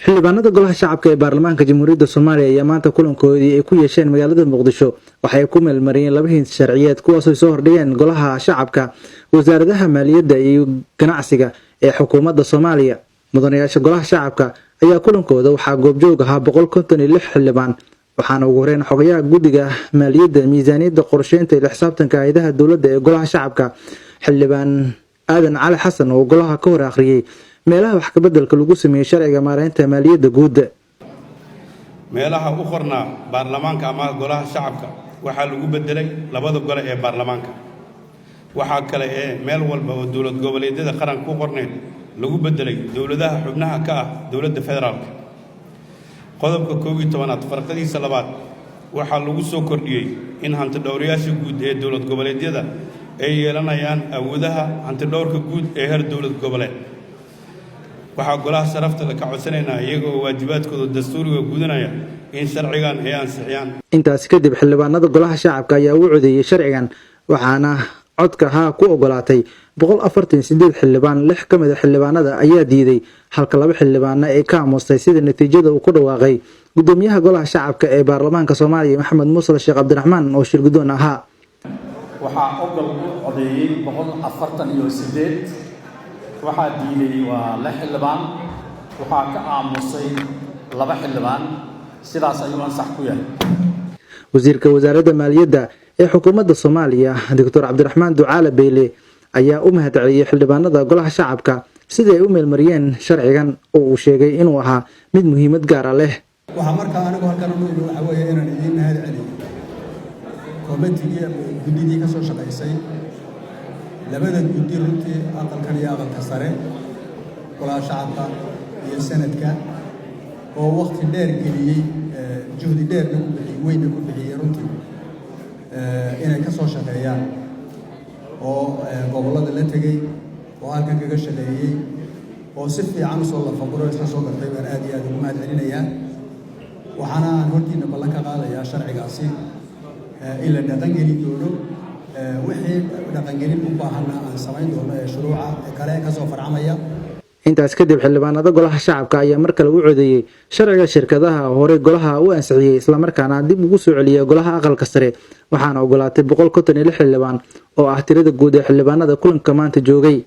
xildhibaanada golaha shacabka ee baarlamaanka jamhuuriyadda Soomaaliya ayaa maanta kulankoodii ay ku yeesheen magaalada Muqdisho waxay ku meelmariyeen laba hint sharciyeed kuwaas oo soo hordhigeen golaha shacabka wasaaradaha maaliyadda iyo ganacsiga ee xukuumadda Soomaaliya. mudanayaasha golaha shacabka ayaa kulankooda waxaa goobjoog ahaa 156 xildhibaan waxaana ugu horeyn xogayaha guddiga maaliyadda miisaaniyadda qorsheynta iyo xisaabtanka hay'adaha dawladda ee golaha shacabka xildhibaan aadan cali xasan oo golaha ka hor akhriyay meelaha wax ka beddelka lagu sameeyay sharciga maareynta maaliyadda guud. meelaha u qornaa baarlamaanka ama golaha shacabka waxaa lagu bedelay labada gole ee baarlamaanka. waxaa kale ee meel walba oo dawlad goboleedyada qaran ku qorneed lagu bedelay dawladaha xubnaha ka ah dawladda federaalka. qodobka 12 farqadiisa labaad waxaa lagu soo kordhiyay in hanti dhowrayaasha guud ee dawlad goboleedyada ay yeelanayaan awoodaha hanti dhowrka guud ee heer dawlad goboleed. waxaa golaha sharafta ka codsanaynaa iyaga oo waajibaadkooda dastuuriga gudanaya in sharcigan ay ansixiyaan. intaas kadib xildhibaanada golaha shacabka ayaa u codeeyay sharcigan waxaana codka haa ku ogolaatay 148 xildhibaan. 6 kamid ah xildhibaanada ayaa diiday halka 2 xildhibaan ay ka aamusay sida natiijada uu ku dhawaaqay gudoomiyaha golaha shacabka ee baarlamaanka Soomaaliya Maxamed Muuse Sheekh Cabdiraxmaan oo shir gudoon ahaa. waxaa ogol u codeeyay 148 waxaa diiday waa 6 xildhibaan waxaa ka aamusay 2 xildhibaan sidaas ayuu ansax ku yahay. wasiirka wasaaradda maaliyadda ee xukuumadda Soomaaliya Dr. Cabdiraxmaan Ducaale Beyle ayaa u mahadceliyay xildhibaanada golaha shacabka sida ay u meelmariyeen sharcigan oo uu sheegay inuu ahaa mid muhiimad gaar ah leh. waxa markaa anigu halkan u leeyahay waxa weeye inaan idin mahadceliyo komitigii guddidii ka soo shaqaysay labada guddi runtii aqalkan iyo aqalka sare golaha shacabka iyo sanadka oo waqti dheer geliyay juhdi dheer weyn ku bixiyay runtii inay ka soo shaqeeyaan oo gobolada la tagay oo halkan kaga shaqeeyay oo si fiican soo la faqro isla soo gartay baan aad iyo aad ugu mahadcelinayaa. waxaana aan hortiina ballan ka qaadayaa sharcigaasi in la dhaqangeli doono wixii dhaqangelin u baahanna aan samayn doono ee shuruuca kale ka soo farcamaya. intaas kadib xildhibaanada golaha shacabka ayaa mar kale u codeeyay sharciga shirkadaha hore golaha u ansixiyay isla markaana dib ugu soo celiyay golaha aqalka sare waxaana ogolaatay 156 xildhibaan oo ah tirada guud ee xildhibaanada kulanka maanta joogay.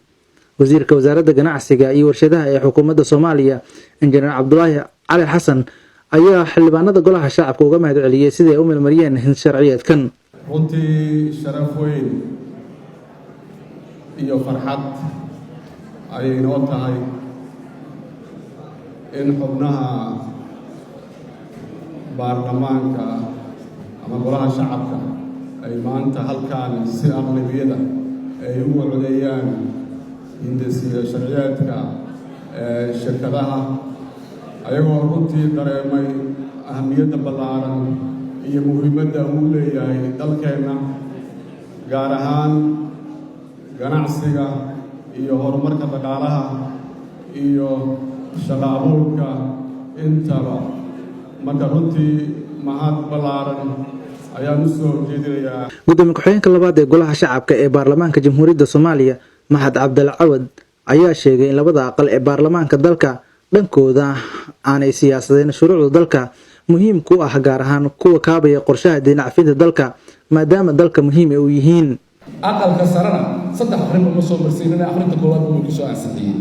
wasiirka wasaaradda ganacsiga iyo warshadaha ee xukuumadda Soomaaliya injineer Cabdullaahi Cali Xasan ayaa xildhibaanada golaha shacabka uga mahadceliyay sida ay u meelmariyeen hint sharciyeedkan. runtii sharaf weyn iyo farxad ayay noo tahay in xubnaha baarlamaanka ama golaha shacabka ay maanta halkaan si aqlabiyada ay ugu codeeyaan hindisiya sharciyeedka shirkadaha ayagoo runtii dareemay ahamiyadda ballaaran iyo muhiimadda uu leeyahay dalkeenna gaar ahaan ganacsiga iyo horumarka dhaqaalaha iyo shaqo abuurka intaba. marka runtii mahad ballaaran ayaan u soo jeedinayaa. gudoomiye ku-xigeenka labaad ee golaha shacabka ee baarlamaanka jamhuuriyadda Soomaaliya Mahad Cabdal Cawad ayaa sheegay in labada aqal ee baarlamaanka dalka dhankooda aanay siyaasadeen shuruucda dalka muhiim ku ah gaar ahaan kuwa kaabaya qorshaha dinacafinta dalka maadaama dalka muhiim ay u yihiin. aqalka sarana 3 arrin ma soo marsiinay akhrinta koowaad uu ku soo ansixiyay.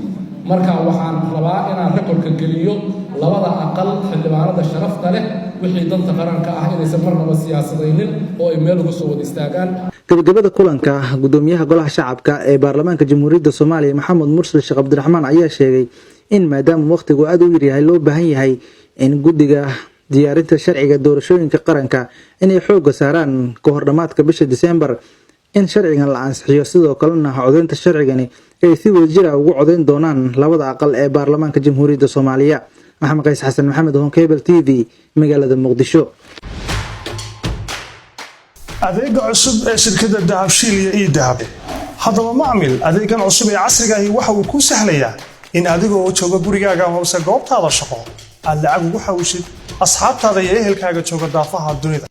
marka waxaan rabaa inaan rekorka geliyo labada aqal xildhibaanada sharafta leh wixii danta qaranka ah inaysan marnaba siyaasadaynin oo ay meel uga soo wada istaagaan. gabagabada kulanka gudoomiyaha golaha shacabka ee baarlamaanka jamhuuriyadda Soomaaliya Maxamed Muuse Sheekh Cabdiraxmaan ayaa sheegay in maadaama waqtigu aad u yar yahay loo baahan yahay in guddiga diyaarinta sharciga doorashooyinka qaranka inay xoogga saaraan ka hor dhamaadka bisha December in sharcigan la ansixiyo sidoo kalena codeynta sharcigani ay si wadajir ah ugu codeyn doonaan labada aqal ee baarlamaanka jamhuuriyadda Soomaaliya. Maxamed Qays Xasan Maxamed Cable TV magaalada Muqdisho. adeega cusub ee shirkadda Dahabshiil iyo Dahab haddaba macmil adeegan cusub ee casriga ah waxa uu ku sahlayaa in adigoo jooga gurigaaga hoose goobtaada shaqo aad lacag ugu xawishid asxaabtaada iyo ehelkaaga jooga daafaha dunida.